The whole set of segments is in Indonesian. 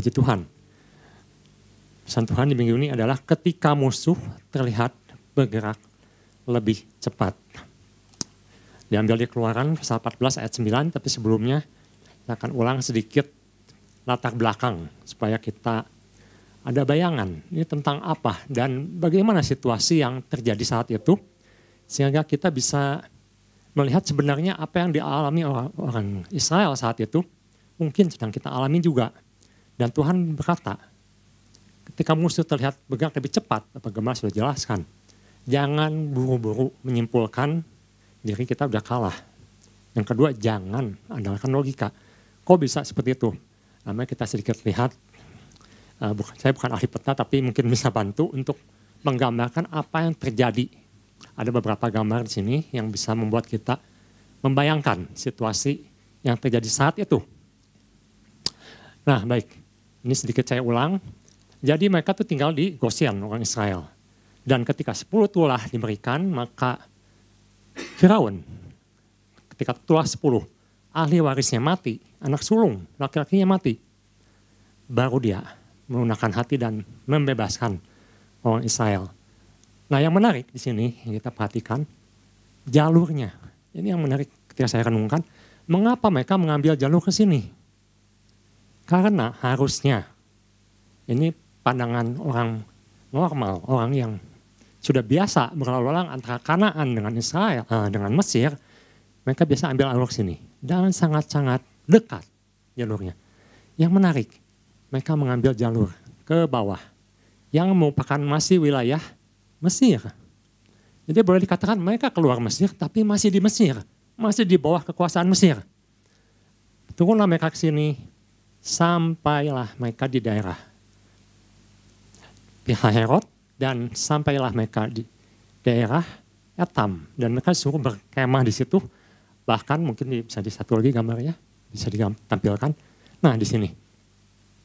Puji Tuhan. Pesan Tuhan di minggu ini adalah ketika musuh terlihat bergerak lebih cepat. Diambil di Keluaran pasal 14 ayat 9, tapi sebelumnya saya akan ulang sedikit latar belakang supaya kita ada bayangan ini tentang apa dan bagaimana situasi yang terjadi saat itu sehingga kita bisa melihat sebenarnya apa yang dialami orang Israel saat itu mungkin sedang kita alami juga. Dan Tuhan berkata, ketika musuh terlihat bergerak lebih cepat, Bapak Gembala sudah jelaskan, jangan buru-buru menyimpulkan diri kita udah kalah. Yang kedua, jangan andalkan logika. Kok bisa seperti itu? Namanya kita sedikit lihat, saya bukan ahli peta tapi mungkin bisa bantu untuk menggambarkan apa yang terjadi. Ada beberapa gambar di sini yang bisa membuat kita membayangkan situasi yang terjadi saat itu. Nah baik. Ini sedikit saya ulang. Jadi mereka tuh tinggal di Goshen, orang Israel. Dan ketika 10 tulah diberikan, maka Firaun, ketika tulah 10, ahli warisnya mati, anak sulung, laki-lakinya mati. Baru dia melunakkan hati dan membebaskan orang Israel. Nah yang menarik di sini, yang kita perhatikan, jalurnya. Ini yang menarik ketika saya renungkan, mengapa mereka mengambil jalur ke sini? Karena harusnya, ini pandangan orang normal, orang yang sudah biasa berlalu lalang antara Kanaan dengan Israel, dengan Mesir, mereka biasa ambil alur sini. Dan sangat-sangat dekat jalurnya. Yang menarik, mereka mengambil jalur ke bawah, yang merupakan masih wilayah Mesir. Jadi boleh dikatakan mereka keluar Mesir, tapi masih di Mesir, masih di bawah kekuasaan Mesir. Turunlah mereka ke sini, sampailah mereka di daerah Pihahiroth dan sampailah mereka di daerah Etam dan mereka disuruh berkemah di situ. Bahkan mungkin bisa di satu lagi gambarnya bisa ditampilkan. Nah di sini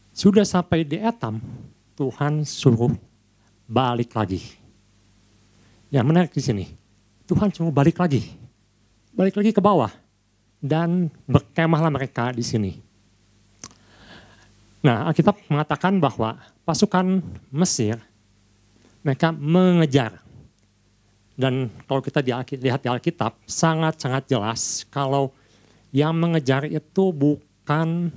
sudah sampai di Etam, Tuhan suruh balik lagi. Yang menarik di sini, Tuhan suruh balik lagi ke bawah dan berkemahlah mereka di sini. Nah, Alkitab mengatakan bahwa pasukan Mesir, mereka mengejar. Dan kalau kita lihat di Alkitab, sangat-sangat jelas kalau yang mengejar itu bukan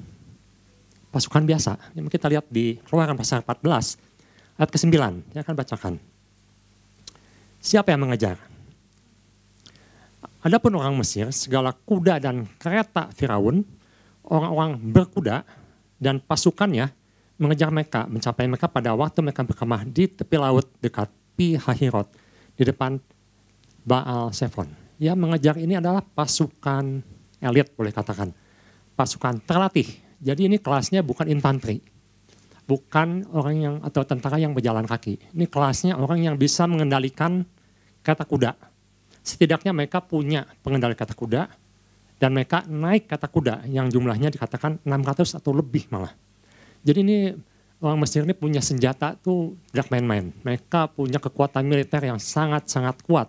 pasukan biasa. Yang kita lihat di Keluaran pasal 14, ayat ke-9, saya akan bacakan. Siapa yang mengejar? Adapun orang Mesir, segala kuda dan kereta Firaun, orang-orang berkuda, dan pasukannya mengejar mereka, mencapai mereka pada waktu mereka berkemah di tepi laut dekat Pihahiroth, di depan Baal Zephon. Yang mengejar ini adalah pasukan elit boleh katakan, pasukan terlatih. Jadi ini kelasnya bukan infanteri, bukan orang yang atau tentara yang berjalan kaki. Ini kelasnya orang yang bisa mengendalikan kereta kuda. Setidaknya mereka punya pengendali kereta kuda, dan mereka naik kereta kuda yang jumlahnya dikatakan 600 atau lebih malah. Jadi ini orang Mesir ini punya senjata tuh tidak main-main. Mereka punya kekuatan militer yang sangat-sangat kuat.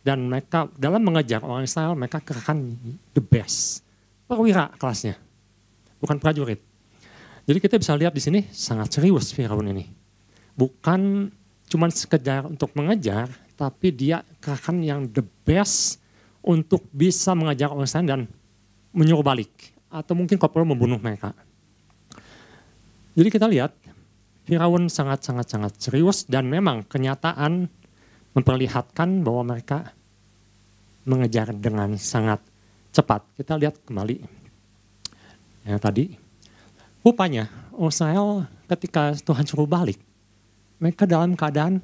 Dan mereka dalam mengejar orang Israel mereka kerahkan the best. Perwira kelasnya, bukan prajurit. Jadi kita bisa lihat di sini sangat serius Firaun ini. Bukan cuma sekedar untuk mengejar, tapi dia kerahkan yang the best untuk bisa mengajar orang Israel dan menyuruh balik. Atau mungkin kalau perlu membunuh mereka. Jadi kita lihat, Firaun sangat-sangat serius dan memang kenyataan memperlihatkan bahwa mereka mengejar dengan sangat cepat. Kita lihat kembali yang tadi. Rupanya Israel ketika Tuhan suruh balik, mereka dalam keadaan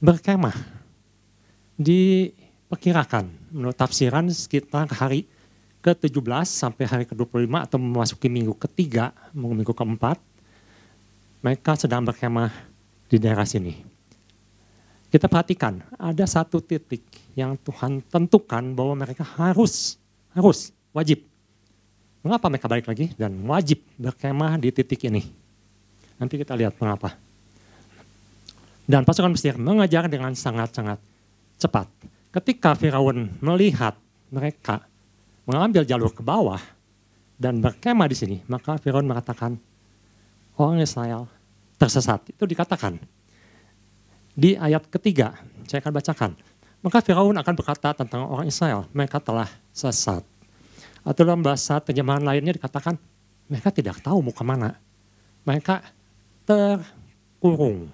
berkemah. Diperkirakan menurut tafsiran sekitar hari ke-17 sampai hari ke-25 atau memasuki minggu ketiga, minggu keempat, mereka sedang berkemah di daerah sini. Kita perhatikan, ada satu titik yang Tuhan tentukan bahwa mereka harus, wajib. Mengapa mereka balik lagi dan wajib berkemah di titik ini? Nanti kita lihat mengapa. Dan pasukan Mesir mengejar dengan sangat-sangat cepat. Ketika Firaun melihat mereka mengambil jalur ke bawah dan berkemah di sini, maka Firaun mengatakan, orang Israel tersesat. Itu dikatakan di ayat ketiga, saya akan bacakan. Maka Firaun akan berkata tentang orang Israel, mereka telah sesat. Atau dalam bahasa terjemahan lainnya dikatakan, mereka tidak tahu mau kemana. Mereka terkurung.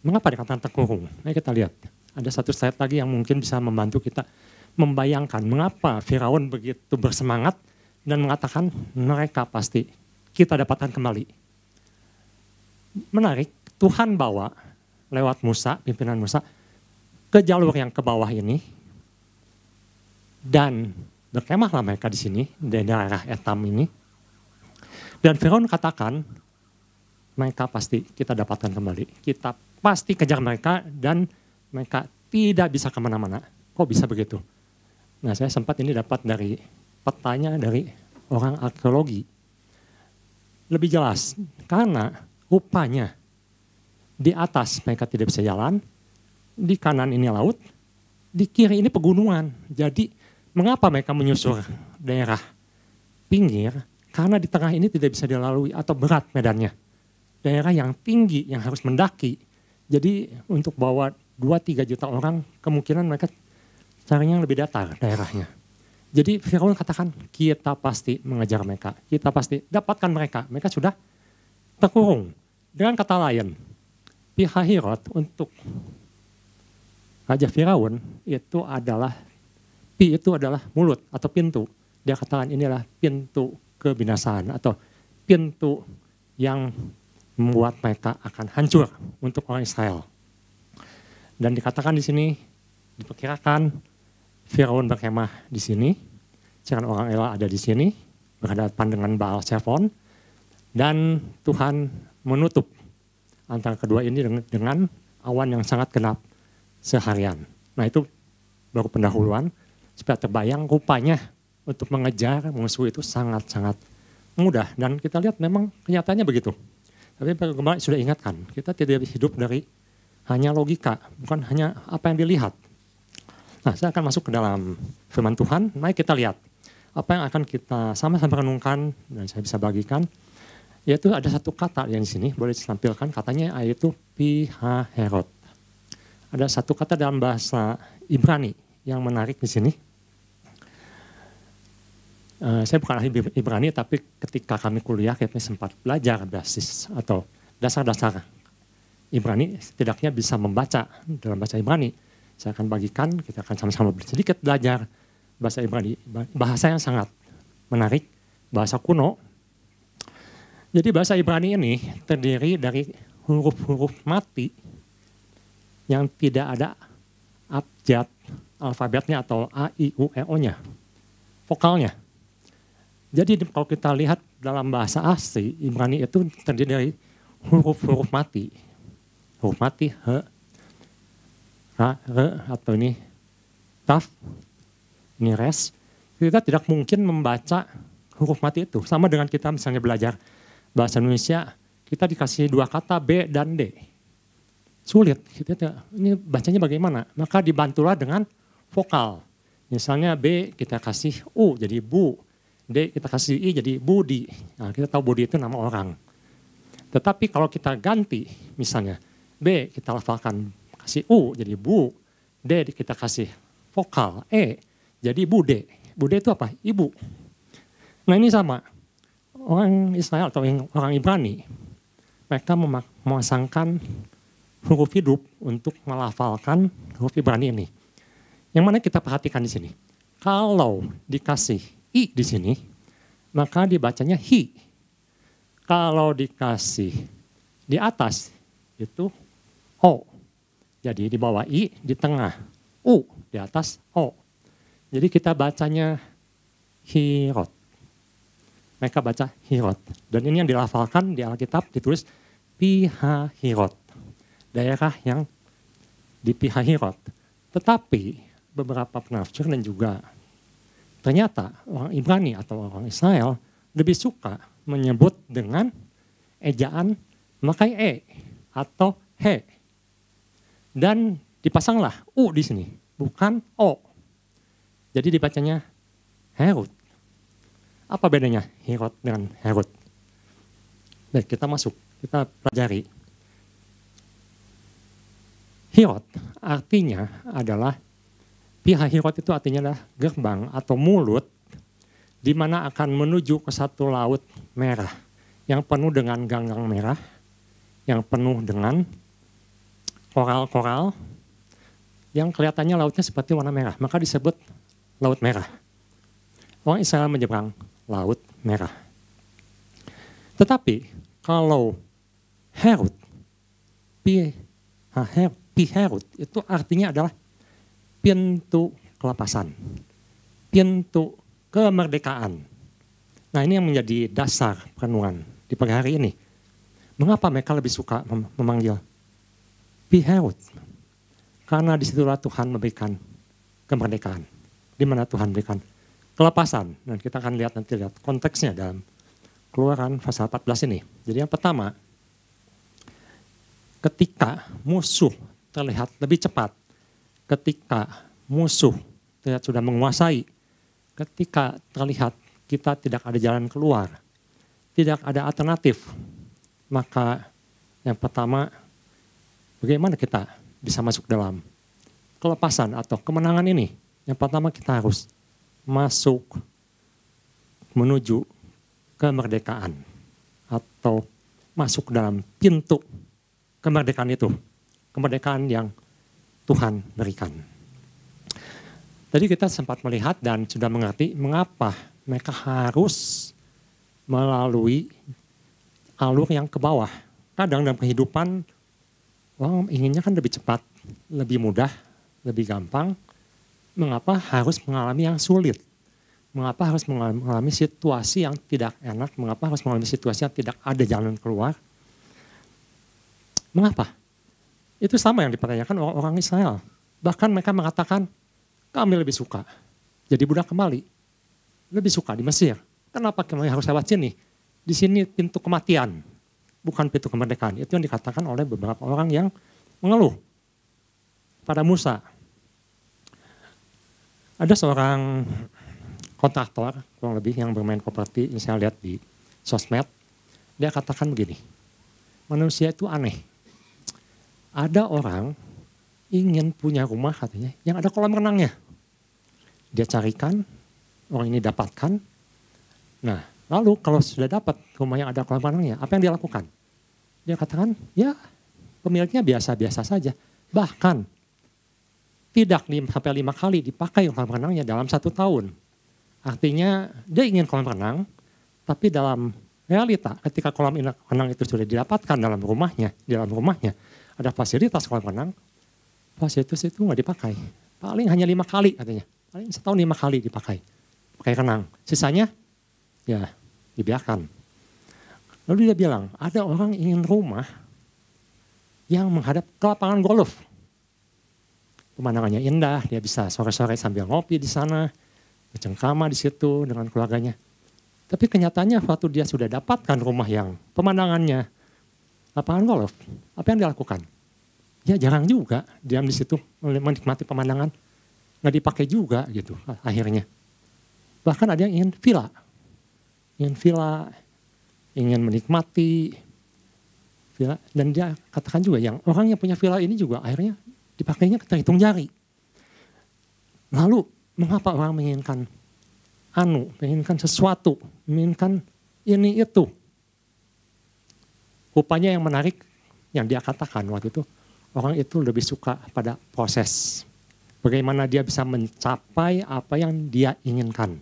Mengapa dikatakan terkurung? Mari kita lihat. Ada satu slide lagi yang mungkin bisa membantu kita membayangkan mengapa Firaun begitu bersemangat dan mengatakan mereka pasti kita dapatkan kembali. Menarik, Tuhan bawa lewat Musa, pimpinan Musa, ke jalur yang ke bawah ini. Dan berkemahlah mereka di sini, di daerah Etam ini. Dan Firaun katakan, mereka pasti kita dapatkan kembali. Kita pasti kejar mereka dan mereka tidak bisa kemana-mana. Kok bisa begitu? Nah, saya sempat ini dapat dari petanya dari orang arkeologi. Lebih jelas, karena rupanya di atas mereka tidak bisa jalan, di kanan ini laut, di kiri ini pegunungan. Jadi mengapa mereka menyusur daerah pinggir? Karena di tengah ini tidak bisa dilalui atau berat medannya. Daerah yang tinggi, yang harus mendaki. Jadi untuk bawa 2-3 juta orang, kemungkinan mereka carinya yang lebih datar daerahnya. Jadi Firaun katakan, kita pasti mengejar mereka. Kita pasti dapatkan mereka. Mereka sudah terkurung. Dengan kata lain, Pihahirot untuk Raja Firaun itu adalah, Pi itu adalah mulut atau pintu. Dia katakan inilah pintu kebinasaan atau pintu yang membuat mereka akan hancur untuk orang Israel. Dan dikatakan di sini, diperkirakan Firaun berkemah di sini, sedangkan orang Elah ada di sini, berhadapan dengan Baal Zephon, dan Tuhan menutup antara kedua ini dengan awan yang sangat gelap seharian. Nah itu baru pendahuluan, supaya terbayang rupanya untuk mengejar musuh itu sangat-sangat mudah. Dan kita lihat memang kenyataannya begitu. Tapi kemarin sudah ingatkan, kita tidak hidup dari hanya logika, bukan hanya apa yang dilihat. Nah, saya akan masuk ke dalam firman Tuhan. Mari kita lihat apa yang akan kita sama-sama renungkan dan saya bisa bagikan. Yaitu ada satu kata yang di sini boleh ditampilkan, katanya yaitu Pihaherot. Ada satu kata dalam bahasa Ibrani yang menarik di sini. Saya bukan ahli Ibrani, tapi ketika kami kuliah kami sempat belajar basis atau dasar-dasar Ibrani, setidaknya bisa membaca dalam bahasa Ibrani. Saya akan bagikan, kita akan sama-sama sedikit belajar bahasa Ibrani. Bahasa yang sangat menarik, bahasa kuno. Jadi bahasa Ibrani ini terdiri dari huruf-huruf mati yang tidak ada abjad alfabetnya atau A, I, U, E, O-nya, vokalnya. Jadi kalau kita lihat dalam bahasa asli, Ibrani itu terdiri dari huruf-huruf mati. Huruf mati, H, Ra, Re, atau ini Taf, ini Res. Kita tidak mungkin membaca huruf mati itu. Sama dengan kita misalnya belajar bahasa Indonesia, kita dikasih 2 kata B dan D. Sulit, ini bacanya bagaimana? Maka dibantulah dengan vokal. Misalnya B kita kasih U jadi bu. D kita kasih I jadi Budi. Nah, kita tahu Budi itu nama orang. Tetapi kalau kita ganti, misalnya B kita lafalkan kasih U jadi Bu. D kita kasih vokal E jadi Bude. Bude itu apa? Ibu. Nah ini sama. Orang Israel atau orang Ibrani, mereka memasangkan huruf hidup untuk melafalkan huruf Ibrani ini. Yang mana kita perhatikan di sini. Kalau dikasih I di sini, maka dibacanya hi. Kalau dikasih di atas, itu O. Jadi di bawah I, di tengah U, di atas O. Jadi kita bacanya Hirot. Mereka baca Hirot. Dan ini yang dilafalkan di Alkitab ditulis Pihahirot. Daerah yang di Pihahirot. Tetapi beberapa penafsir dan juga ternyata orang Ibrani atau orang Israel lebih suka menyebut dengan ejaan memakai E atau He. Dan dipasanglah U di sini, bukan O. Jadi dibacanya Herut. Apa bedanya Herut dengan Herut? Baik, kita masuk, kita pelajari. Hirot artinya adalah, pihak hirot itu artinya adalah gerbang atau mulut di mana akan menuju ke satu laut merah yang penuh dengan ganggang merah, yang penuh dengan koral-koral, yang kelihatannya lautnya seperti warna merah, maka disebut laut merah. Orang Israel menyeberang laut merah. Tetapi kalau Herut, Herut itu artinya adalah pintu kelepasan, pintu kemerdekaan. Nah, ini yang menjadi dasar perenungan di pagi hari ini. Mengapa mereka lebih suka memanggil Herut? Karena disitulah Tuhan memberikan kemerdekaan. Di mana Tuhan memberikan kelepasan. Dan kita akan lihat nanti konteksnya dalam Keluaran pasal 14 ini. Jadi yang pertama, ketika musuh terlihat lebih cepat, ketika musuh terlihat sudah menguasai, ketika terlihat kita tidak ada jalan keluar, tidak ada alternatif, maka yang pertama, bagaimana kita bisa masuk dalam kelepasan atau kemenangan ini? Yang pertama kita harus masuk menuju kemerdekaan atau masuk dalam pintu kemerdekaan itu. Kemerdekaan yang Tuhan berikan. Tadi kita sempat melihat dan sudah mengerti mengapa mereka harus melalui alur yang ke bawah. Kadang dalam kehidupan orang inginnya kan lebih cepat, lebih mudah, lebih gampang. Mengapa harus mengalami yang sulit? Mengapa harus mengalami situasi yang tidak enak? Mengapa harus mengalami situasi yang tidak ada jalan keluar? Mengapa? Itu sama yang dipertanyakan orang Israel. Bahkan mereka mengatakan, kami lebih suka jadi budak kembali. Lebih suka di Mesir. Kenapa kami harus lewat sini? Di sini pintu kematian, bukan pintu kemerdekaan. Itu yang dikatakan oleh beberapa orang yang mengeluh pada Musa. Ada seorang kontraktor, kurang lebih yang bermain properti, yang saya lihat di sosmed, dia katakan begini, manusia itu aneh. Ada orang ingin punya rumah katanya, yang ada kolam renangnya. Dia carikan, orang ini dapatkan. Nah, lalu kalau sudah dapat rumah yang ada kolam renangnya, apa yang dia lakukan? Dia katakan, ya pemiliknya biasa-biasa saja. Bahkan, tidak 5 kali dipakai kolam renangnya dalam 1 tahun. Artinya dia ingin kolam renang, tapi dalam realita ketika kolam renang itu sudah didapatkan dalam rumahnya, ada fasilitas kolam renang, fasilitas itu nggak dipakai. Paling hanya 5 kali katanya, paling setahun 5 kali dipakai, pakai renang. Sisanya ya dibiarkan. Lalu dia bilang, ada orang ingin rumah yang menghadap ke lapangan golf. Pemandangannya indah, dia bisa sore-sore sambil ngopi di sana, bercengkrama di situ dengan keluarganya. Tapi kenyataannya waktu dia sudah dapatkan rumah yang pemandangannya lapangan golf, apa yang dia lakukan? Ya jarang juga diam di situ menikmati pemandangan, nggak dipakai juga gitu akhirnya. Bahkan ada yang ingin villa, ingin menikmati villa, dan dia katakan juga yang orang yang punya villa ini juga akhirnya dipakainya terhitung jari. Lalu mengapa orang menginginkan sesuatu, menginginkan ini itu? Rupanya yang menarik yang dia katakan waktu itu, orang itu lebih suka pada proses. Bagaimana dia bisa mencapai apa yang dia inginkan.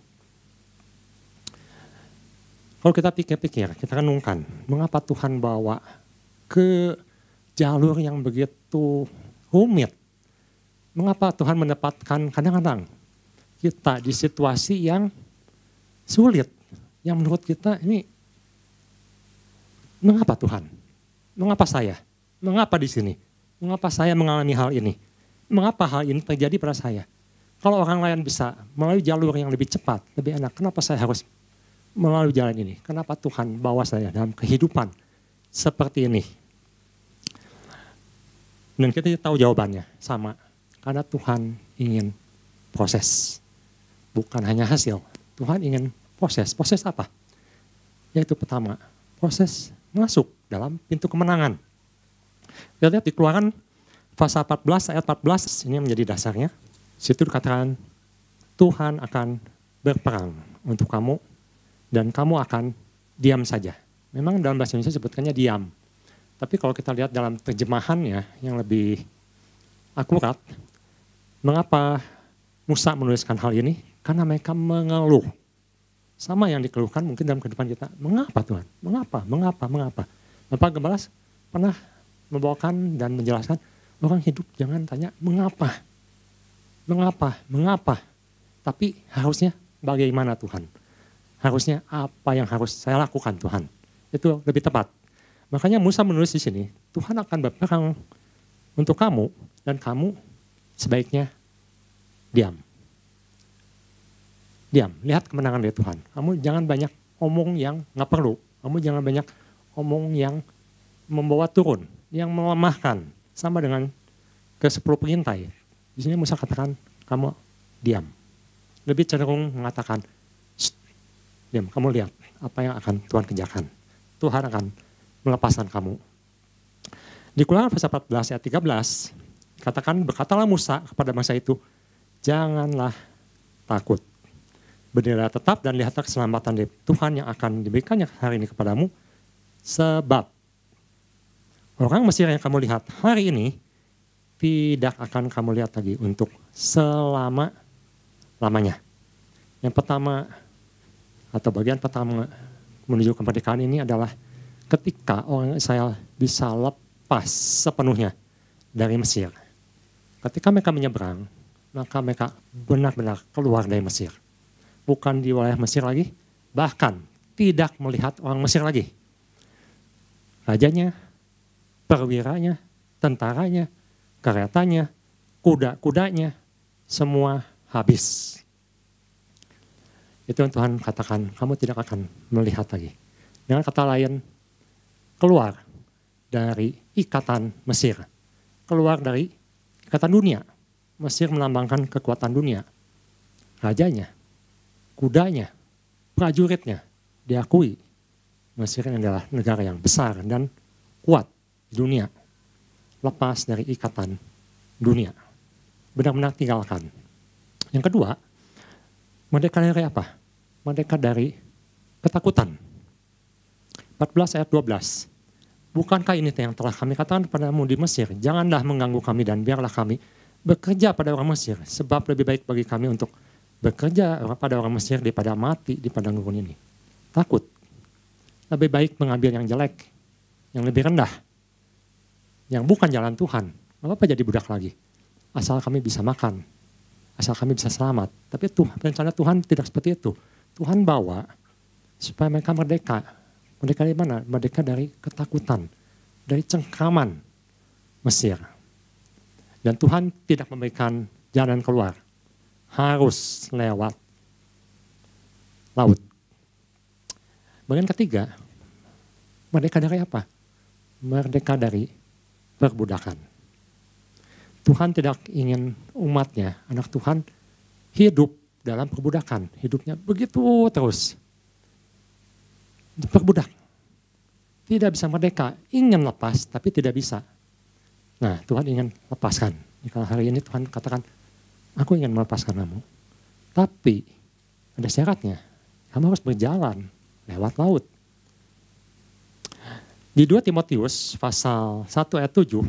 Kalau kita pikir-pikir, kita renungkan, mengapa Tuhan bawa ke jalur yang begitu rumit? Mengapa Tuhan menempatkan kadang-kadang kita di situasi yang sulit, yang menurut kita ini, mengapa Tuhan? Mengapa saya? Mengapa di sini? Mengapa saya mengalami hal ini? Mengapa hal ini terjadi pada saya? Kalau orang lain bisa melalui jalur yang lebih cepat, lebih enak, kenapa saya harus melalui jalan ini? Kenapa Tuhan bawa saya dalam kehidupan seperti ini? Dan kita tahu jawabannya, sama. Karena Tuhan ingin proses. Bukan hanya hasil. Tuhan ingin proses. Proses apa? Yaitu pertama, proses masuk dalam pintu kemenangan. Kita lihat di Keluaran pasal 14 ayat 14, ini menjadi dasarnya. Situ dikatakan Tuhan akan berperang untuk kamu dan kamu akan diam saja. Memang dalam bahasa Indonesia sebutkannya diam. Tapi kalau kita lihat dalam terjemahannya yang lebih akurat, mengapa Musa menuliskan hal ini? Karena mereka mengeluh. Sama yang dikeluhkan mungkin dalam kehidupan kita. Mengapa Tuhan? Mengapa? Mengapa? Mengapa? Bapak Gembala pernah membawakan dan menjelaskan, orang hidup jangan tanya mengapa? Mengapa? Mengapa? Tapi harusnya bagaimana Tuhan? Harusnya apa yang harus saya lakukan Tuhan? Itu lebih tepat. Makanya Musa menulis di sini, Tuhan akan berperang untuk kamu dan kamu sebaiknya diam. Diam, lihat kemenangan dari Tuhan. Kamu jangan banyak omong yang nggak perlu. Kamu jangan banyak omong yang membawa turun, yang melemahkan. Sama dengan ke-10 pengintai. Di sini Musa katakan, kamu diam. Lebih cenderung mengatakan, diam, kamu lihat apa yang akan Tuhan kerjakan. Tuhan akan melepaskan kamu. Di Keluaran pasal 14 ayat 13, katakan, berkatalah Musa kepada masa itu, janganlah takut. Berdirilah tetap dan lihatlah keselamatan dari Tuhan yang akan diberikannya hari ini kepadamu. Sebab orang Mesir yang kamu lihat hari ini tidak akan kamu lihat lagi untuk selama-lamanya. Yang pertama atau bagian pertama menuju kemerdekaan ini adalah ketika orang Israel bisa lepas sepenuhnya dari Mesir. Ketika mereka menyeberang, maka mereka benar-benar keluar dari Mesir. Bukan di wilayah Mesir lagi, bahkan tidak melihat orang Mesir lagi. Rajanya, perwiranya, tentaranya, keretanya, kuda-kudanya, semua habis. Itu yang Tuhan katakan, kamu tidak akan melihat lagi. Dengan kata lain, keluar dari ikatan Mesir. Keluar dari ikatan dunia. Mesir melambangkan kekuatan dunia. Rajanya, kudanya, prajuritnya diakui Mesir adalah negara yang besar dan kuat di dunia. Lepas dari ikatan dunia. Benar-benar tinggalkan. Yang kedua, merdeka dari apa? Merdeka dari ketakutan. 14 ayat 12. Bukankah ini yang telah kami katakan kepadamu di Mesir? Janganlah mengganggu kami dan biarlah kami bekerja pada orang Mesir. Sebab lebih baik bagi kami untuk bekerja pada orang Mesir daripada mati di padang gurun ini. Takut. Lebih baik mengambil yang jelek, yang lebih rendah, yang bukan jalan Tuhan. Gak apa-apa jadi budak lagi. Asal kami bisa makan, asal kami bisa selamat. Tapi rencana Tuhan tidak seperti itu. Tuhan bawa supaya mereka merdeka. Merdeka dari mana? Merdeka dari ketakutan, dari cengkraman Mesir. Dan Tuhan tidak memberikan jalan keluar. Harus lewat laut. Bagian ketiga, merdeka dari apa? Merdeka dari perbudakan. Tuhan tidak ingin umatnya, anak Tuhan, hidup dalam perbudakan. Hidupnya begitu terus. Perbudak. Tidak bisa merdeka. Ingin lepas, tapi tidak bisa. Nah, Tuhan ingin lepaskan. Kalau hari ini Tuhan katakan, aku ingin melepaskan kamu. Tapi ada syaratnya. Kamu harus berjalan lewat laut. Di 2 Timotius pasal 1 ayat 7,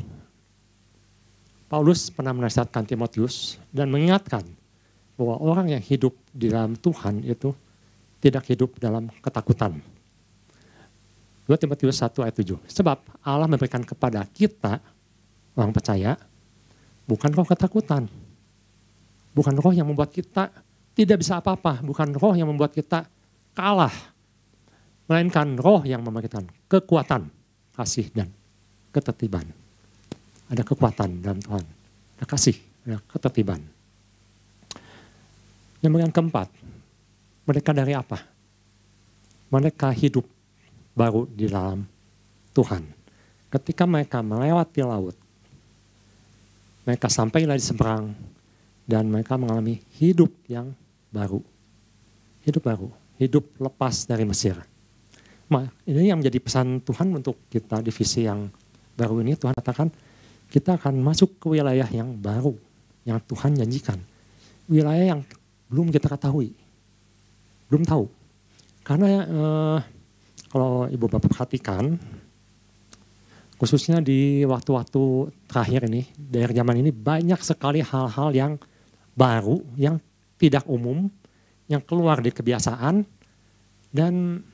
Paulus pernah menasihatkan Timotius dan mengingatkan bahwa orang yang hidup di dalam Tuhan itu tidak hidup dalam ketakutan. 2 Timotius 1 ayat 7. Sebab Allah memberikan kepada kita, orang percaya, bukan roh ketakutan. Bukan roh yang membuat kita tidak bisa apa-apa. Bukan roh yang membuat kita kalah. Melainkan roh yang memberikan kekuatan, kasih, dan ketertiban. Ada kekuatan dalam Tuhan. Ada kasih, ada ketertiban. Yang keempat, mereka dari apa? Mereka hidup baru di dalam Tuhan. Ketika mereka melewati laut, mereka sampailah di seberang, dan mereka mengalami hidup yang baru. Hidup baru, hidup lepas dari Mesir. Ini yang menjadi pesan Tuhan untuk kita di visi yang baru ini. Tuhan katakan kita akan masuk ke wilayah yang baru, yang Tuhan janjikan. Wilayah yang belum kita ketahui, belum tahu. Karena kalau Ibu Bapak perhatikan, khususnya di waktu-waktu terakhir ini, dari zaman ini banyak sekali hal-hal yang baru, yang tidak umum, yang keluar dari kebiasaan, dan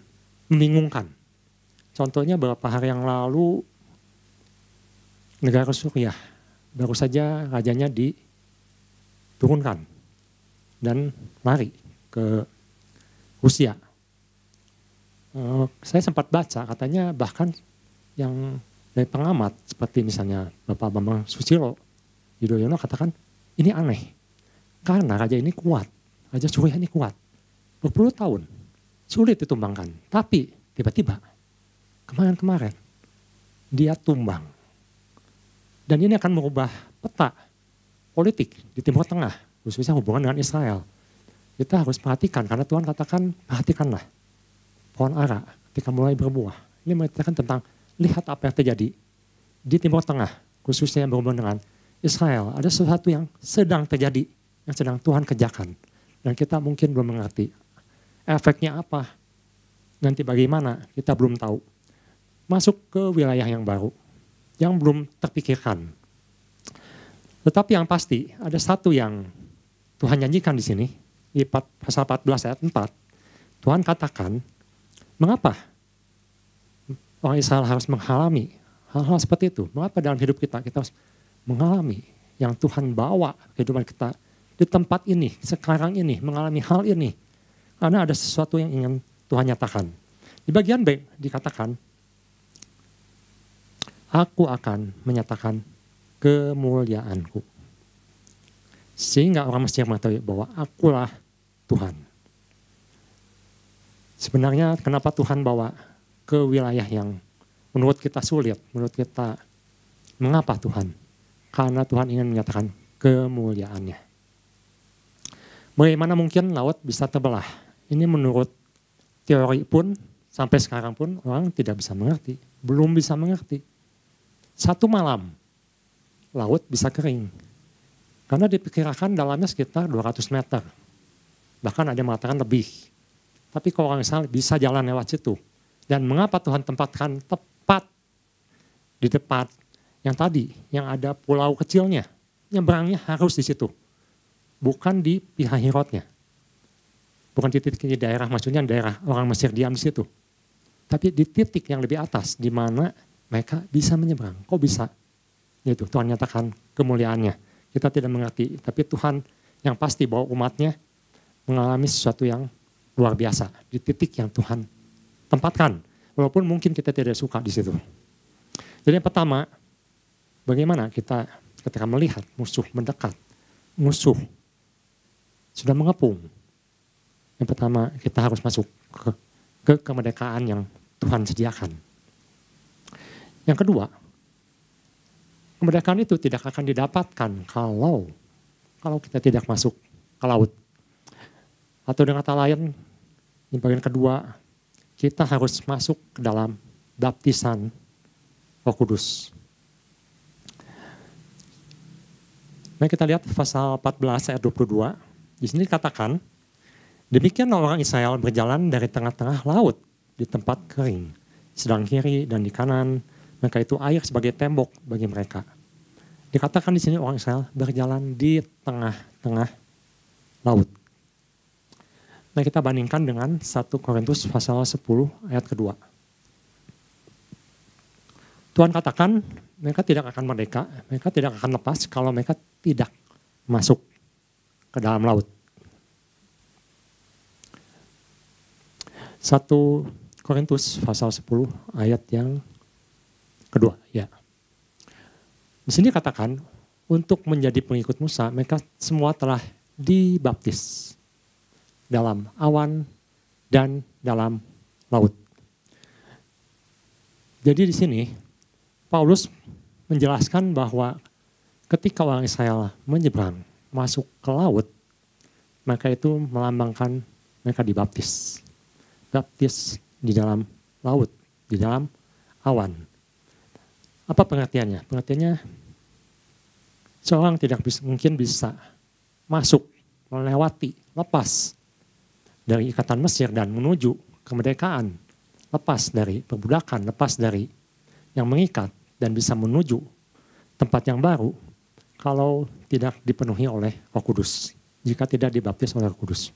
membingungkan. Contohnya beberapa hari yang lalu, negara Suriah, baru saja rajanya diturunkan dan lari ke Rusia. Saya sempat baca, katanya bahkan yang dari pengamat, seperti misalnya Bapak Bambang Susilo Yudhoyono katakan, ini aneh. Karena raja ini kuat, Raja Suriah ini kuat. Berpuluh tahun, sulit ditumbangkan. Tapi tiba-tiba, kemarin-kemarin, dia tumbang. Dan ini akan merubah peta politik di Timur Tengah, khususnya hubungan dengan Israel. Kita harus perhatikan, karena Tuhan katakan, perhatikanlah pohon ara ketika mulai berbuah. Ini menceritakan tentang lihat apa yang terjadi di Timur Tengah, khususnya yang berhubungan dengan Israel. Ada sesuatu yang sedang terjadi, yang sedang Tuhan kerjakan. Dan kita mungkin belum mengerti. Efeknya apa? Nanti bagaimana? Kita belum tahu. Masuk ke wilayah yang baru, yang belum terpikirkan. Tetapi yang pasti, ada satu yang Tuhan janjikan di sini, di pasal 14 ayat 4. Tuhan katakan, mengapa orang Israel harus mengalami hal-hal seperti itu? Mengapa dalam hidup kita harus mengalami yang Tuhan bawa kehidupan kita di tempat ini, sekarang ini, mengalami hal ini. Karena ada sesuatu yang ingin Tuhan nyatakan. Di bagian B dikatakan, aku akan menyatakan kemuliaanku. Sehingga orang Mesir mengetahui bahwa akulah Tuhan. Sebenarnya kenapa Tuhan bawa ke wilayah yang menurut kita sulit, menurut kita mengapa Tuhan? Karena Tuhan ingin menyatakan kemuliaannya. Bagaimana mungkin laut bisa terbelah? Ini menurut teori pun, sampai sekarang pun orang tidak bisa mengerti. Belum bisa mengerti. Satu malam, laut bisa kering. Karena diperkirakan dalamnya sekitar 200 meter. Bahkan ada yang mengatakan lebih. Tapi kalau orang Israel bisa jalan lewat situ. Dan mengapa Tuhan tempatkan tepat di depan yang tadi, yang ada pulau kecilnya. Nyebrangnya harus di situ. Bukan di Pihahirotnya. Bukan di titik di daerah, maksudnya daerah orang Mesir diam di situ. Tapi di titik yang lebih atas, di mana mereka bisa menyeberang. Kok bisa? Itu Tuhan nyatakan kemuliaannya. Kita tidak mengerti, tapi Tuhan yang pasti bahwa umatnya mengalami sesuatu yang luar biasa. Di titik yang Tuhan tempatkan. Walaupun mungkin kita tidak suka di situ. Jadi yang pertama, bagaimana kita ketika melihat musuh mendekat, musuh sudah mengepung. Yang pertama, kita harus masuk ke kemerdekaan yang Tuhan sediakan. Yang kedua, kemerdekaan itu tidak akan didapatkan kalau kita tidak masuk ke laut. Atau dengan kata lain, di bagian kedua, kita harus masuk ke dalam baptisan Roh Kudus. Mari kita lihat pasal 14 ayat 22. Di sini dikatakan, demikian orang Israel berjalan dari tengah-tengah laut di tempat kering, sedang kiri dan di kanan, maka itu air sebagai tembok bagi mereka. Dikatakan di sini orang Israel berjalan di tengah-tengah laut. Nah kita bandingkan dengan 1 Korintus pasal 10 ayat kedua. Tuhan katakan mereka tidak akan merdeka, mereka tidak akan lepas kalau mereka tidak masuk ke dalam laut. 1 Korintus pasal 10 ayat yang kedua. Ya. Di sini katakan untuk menjadi pengikut Musa mereka semua telah dibaptis dalam awan dan dalam laut. Jadi di sini Paulus menjelaskan bahwa ketika orang Israel menyeberang masuk ke laut, maka itu melambangkan mereka dibaptis. Baptis di dalam laut, di dalam awan. Apa pengertiannya? Pengertiannya seorang tidak mungkin bisa masuk, melewati, lepas dari ikatan Mesir dan menuju kemerdekaan, lepas dari perbudakan, lepas dari yang mengikat dan bisa menuju tempat yang baru kalau tidak dipenuhi oleh Roh Kudus, jika tidak dibaptis oleh Roh Kudus.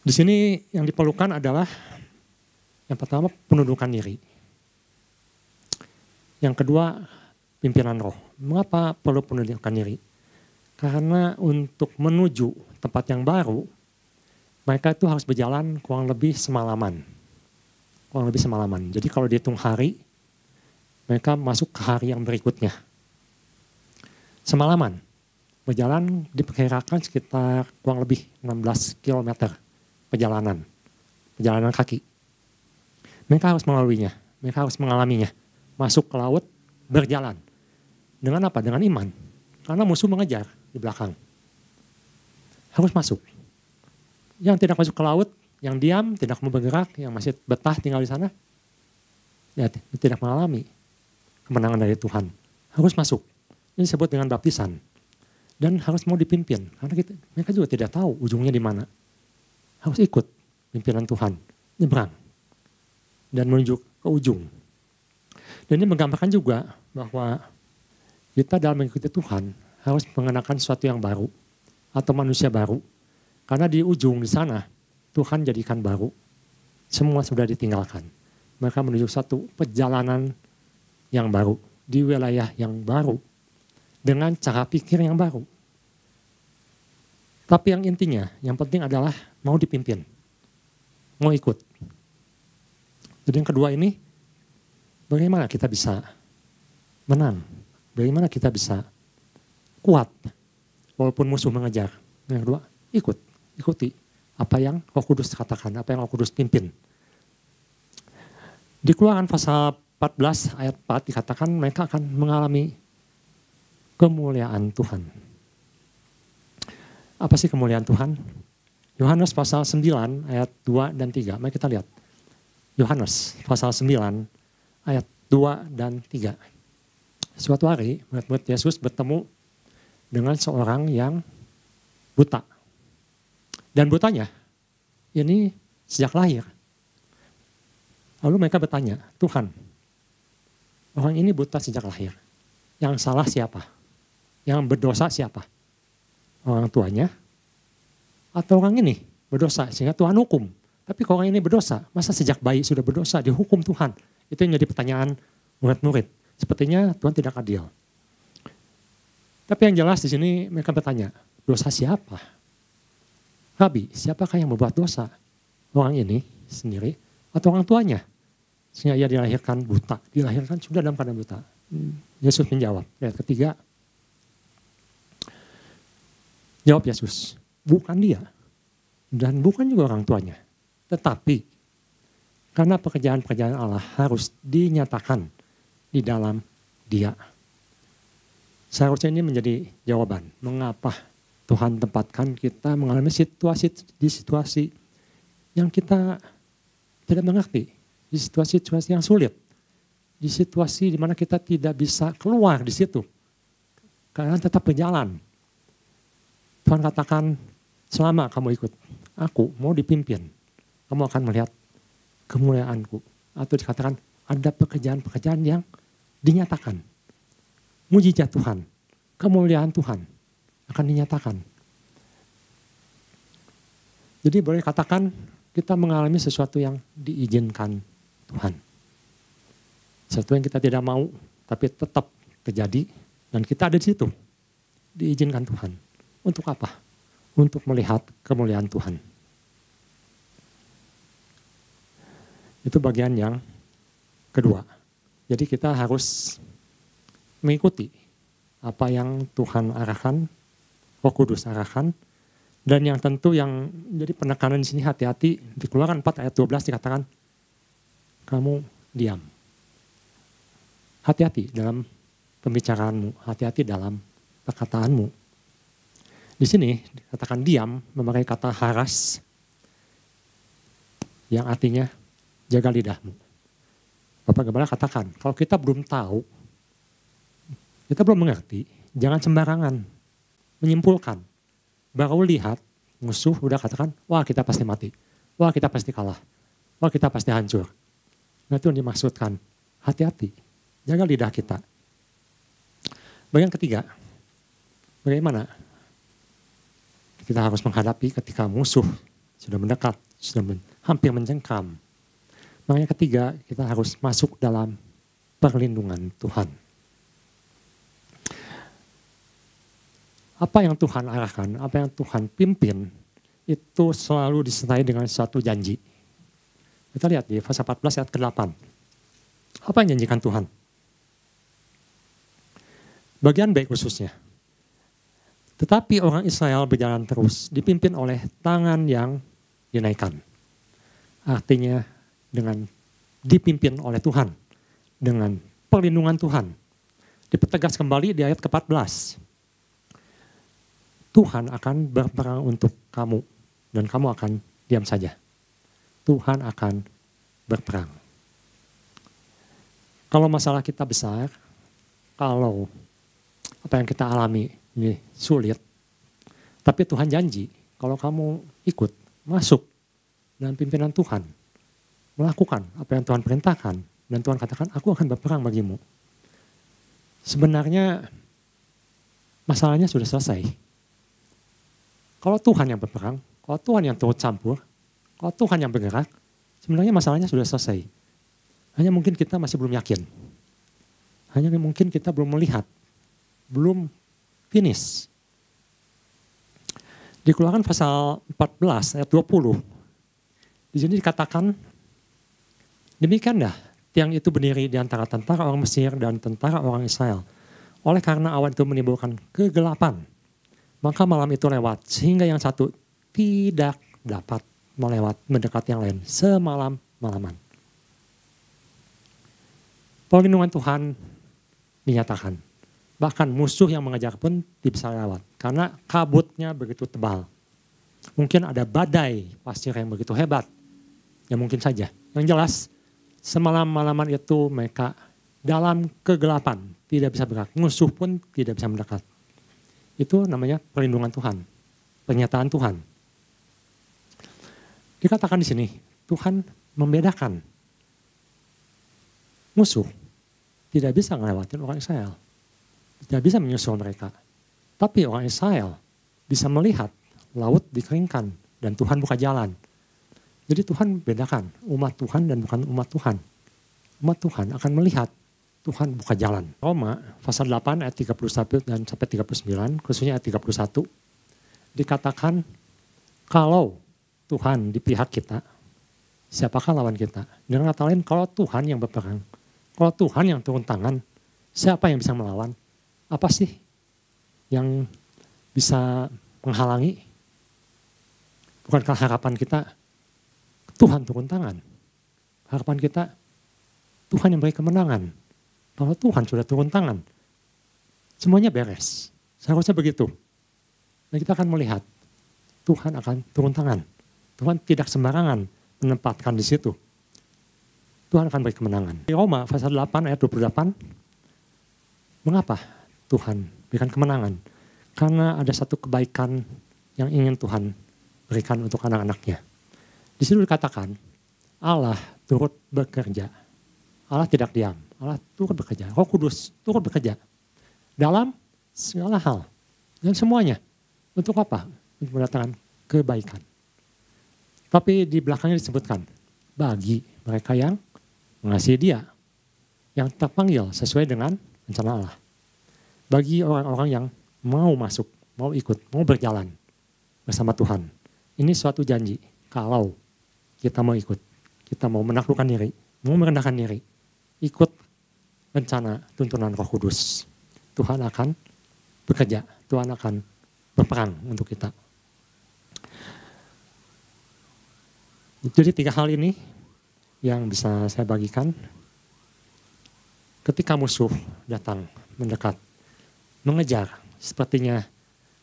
Di sini yang diperlukan adalah yang pertama penundukan diri. Yang kedua pimpinan roh. Mengapa perlu penundukan diri? Karena untuk menuju tempat yang baru, mereka itu harus berjalan kurang lebih semalaman. Kurang lebih semalaman. Jadi kalau dihitung hari, mereka masuk ke hari yang berikutnya. Semalaman. Berjalan diperkirakan sekitar kurang lebih 16 km perjalanan kaki. Mereka harus melaluinya, mereka harus mengalaminya. Masuk ke laut, berjalan. Dengan apa? Dengan iman. Karena musuh mengejar di belakang. Harus masuk. Yang tidak masuk ke laut, yang diam, tidak mau bergerak, yang masih betah tinggal di sana, ya tidak mengalami kemenangan dari Tuhan. Harus masuk. Ini disebut dengan baptisan. Dan harus mau dipimpin. Karena mereka juga tidak tahu ujungnya di mana. Harus ikut pimpinan Tuhan. Nyebrang. Dan menuju ke ujung. Dan ini menggambarkan juga bahwa kita dalam mengikuti Tuhan harus mengenakan sesuatu yang baru atau manusia baru. Karena di ujung di sana Tuhan jadikan baru. Semua sudah ditinggalkan. Mereka menuju satu perjalanan yang baru di wilayah yang baru dengan cara pikir yang baru. Tapi yang intinya, yang penting adalah mau dipimpin, mau ikut. Jadi yang kedua ini, bagaimana kita bisa menang? Bagaimana kita bisa kuat walaupun musuh mengejar? Yang kedua, ikuti apa yang Roh Kudus katakan, apa yang Roh Kudus pimpin. Di Keluaran pasal 14 ayat 4 dikatakan mereka akan mengalami kemuliaan Tuhan. Apa sih kemuliaan Tuhan? Yohanes pasal 9 ayat 2 dan 3. Mari kita lihat. Yohanes pasal 9 ayat 2 dan 3. Suatu hari murid-murid Yesus bertemu dengan seorang yang buta. Dan butanya ini sejak lahir. Lalu mereka bertanya, Tuhan, orang ini buta sejak lahir. Yang salah siapa? Yang berdosa siapa? Orang tuanya atau orang ini berdosa sehingga Tuhan hukum. Tapi kalau orang ini berdosa, masa sejak bayi sudah berdosa dihukum Tuhan? Itu yang jadi pertanyaan murid-murid. Sepertinya Tuhan tidak adil. Tapi yang jelas di sini mereka bertanya, dosa siapa? Rabi, siapakah yang membuat dosa? Orang ini sendiri atau orang tuanya? Sehingga ia dilahirkan buta, dilahirkan sudah dalam keadaan buta. Yesus menjawab, ayat ketiga, jawab Yesus, bukan dia dan bukan juga orang tuanya. Tetapi karena pekerjaan-pekerjaan Allah harus dinyatakan di dalam dia. Seharusnya ini menjadi jawaban. Mengapa Tuhan tempatkan kita mengalami situasi yang kita tidak mengerti. Di situasi-situasi yang sulit. Di situasi di mana kita tidak bisa keluar di situ. Karena tetap berjalan. Tuhan katakan, selama kamu ikut aku, mau dipimpin, kamu akan melihat kemuliaanku. Atau dikatakan, ada pekerjaan-pekerjaan yang dinyatakan. Mujizat Tuhan, kemuliaan Tuhan akan dinyatakan. Jadi boleh katakan, kita mengalami sesuatu yang diizinkan Tuhan. Sesuatu yang kita tidak mau, tapi tetap terjadi, dan kita ada di situ. Diizinkan Tuhan. Untuk apa? Untuk melihat kemuliaan Tuhan. Itu bagian yang kedua. Jadi kita harus mengikuti apa yang Tuhan arahkan, Roh Kudus arahkan, dan yang tentu yang jadi penekanan di sini hati-hati. Di Keluaran 4 ayat 12 dikatakan, kamu diam. Hati-hati dalam pembicaraanmu, hati-hati dalam perkataanmu. Di sini dikatakan diam, memakai kata haras. yang artinya jaga lidahmu. Bapak Gembala katakan, kalau kita belum tahu, kita belum mengerti, jangan sembarangan menyimpulkan. Baru lihat musuh udah katakan, wah kita pasti mati, wah kita pasti kalah, wah kita pasti hancur. Nah itu yang dimaksudkan, hati-hati, jaga lidah kita. Bagian ketiga, bagaimana kita harus menghadapi ketika musuh sudah mendekat, sudah hampir mencengkram. Makanya ketiga, kita harus masuk dalam perlindungan Tuhan. Apa yang Tuhan arahkan, apa yang Tuhan pimpin, itu selalu disertai dengan suatu janji. Kita lihat di pasal 14 ayat ke-8. Apa yang janjikan Tuhan? Bagian baik khususnya. Tetapi orang Israel berjalan terus, dipimpin oleh tangan yang dinaikkan. Artinya dengan dipimpin oleh Tuhan, dengan perlindungan Tuhan. Dipertegas kembali di ayat ke-14. Tuhan akan berperang untuk kamu dan kamu akan diam saja. Tuhan akan berperang. Kalau masalah kita besar, kalau apa yang kita alami ini sulit, tapi Tuhan janji kalau kamu ikut, masuk dalam pimpinan Tuhan, melakukan apa yang Tuhan perintahkan, dan Tuhan katakan, aku akan berperang bagimu. Sebenarnya masalahnya sudah selesai. Kalau Tuhan yang berperang, kalau Tuhan yang turut campur, kalau Tuhan yang bergerak, sebenarnya masalahnya sudah selesai. Hanya mungkin kita masih belum yakin. Hanya mungkin kita belum melihat, belum finish. Di Keluaran pasal 14 ayat 20, di sini dikatakan, demikian dah tiang itu berdiri di antara tentara orang Mesir dan tentara orang Israel. Oleh karena awan itu menimbulkan kegelapan, maka malam itu lewat sehingga yang satu tidak dapat mendekat yang lain semalam-malaman. Perlindungan Tuhan dinyatakan. Bahkan musuh yang mengejar pun tidak bisa lewat karena kabutnya begitu tebal. Mungkin ada badai pasir yang begitu hebat. Ya mungkin saja. Yang jelas semalam-malaman itu mereka dalam kegelapan tidak bisa bergerak. Musuh pun tidak bisa mendekat. Itu namanya perlindungan Tuhan, pernyataan Tuhan. Dikatakan di sini, Tuhan membedakan musuh tidak bisa ngelewatin orang Israel, tidak bisa menyusul mereka. Tapi orang Israel bisa melihat laut dikeringkan dan Tuhan buka jalan. Jadi Tuhan bedakan umat Tuhan dan bukan umat Tuhan. Umat Tuhan akan melihat Tuhan buka jalan. Roma pasal 8 ayat 31 dan sampai 39, khususnya ayat 31, dikatakan kalau Tuhan di pihak kita, siapakah lawan kita? Dengan kata lain, kalau Tuhan yang berperang, kalau Tuhan yang turun tangan, siapa yang bisa melawan? Apa sih yang bisa menghalangi? Bukankah harapan kita Tuhan turun tangan? Harapan kita Tuhan yang beri kemenangan. Kalau Tuhan sudah turun tangan, semuanya beres. Seharusnya begitu. Dan kita akan melihat Tuhan akan turun tangan. Tuhan tidak sembarangan menempatkan di situ. Tuhan akan beri kemenangan. Di Roma pasal 8 ayat 28, mengapa Tuhan berikan kemenangan? Karena ada satu kebaikan yang ingin Tuhan berikan untuk anak-anaknya. Di situ dikatakan, Allah turut bekerja. Allah tidak diam. Allah turut bekerja. Roh Kudus turut bekerja. Dalam segala hal. Dan semuanya. Untuk apa? Untuk mendatangkan kebaikan. Tapi di belakangnya disebutkan. Bagi mereka yang mengasihi dia. Yang terpanggil sesuai dengan rencana Allah. Bagi orang-orang yang mau masuk, mau ikut, mau berjalan bersama Tuhan. Ini suatu janji. Kalau kita mau ikut, kita mau menaklukkan diri, mau merendahkan diri, ikut rencana tuntunan Roh Kudus. Tuhan akan bekerja, Tuhan akan berperang untuk kita. Jadi 3 hal ini yang bisa saya bagikan. Ketika musuh datang, mendekat, mengejar, sepertinya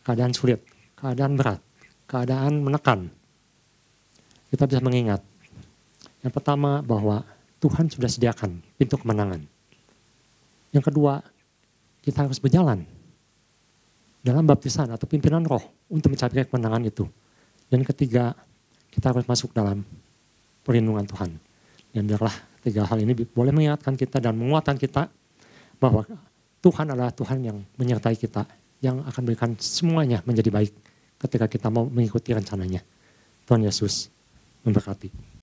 keadaan sulit, keadaan berat, keadaan menekan. Kita bisa mengingat Yang pertama bahwa Tuhan sudah sediakan pintu kemenangan. Yang kedua, kita harus berjalan dalam baptisan atau pimpinan roh untuk mencapai kemenangan itu. Dan ketiga, kita harus masuk dalam perlindungan Tuhan. Dan biarlah tiga hal ini boleh mengingatkan kita dan menguatkan kita bahwa Tuhan adalah Tuhan yang menyertai kita, yang akan berikan semuanya menjadi baik ketika kita mau mengikuti rencananya. Tuhan Yesus memberkati.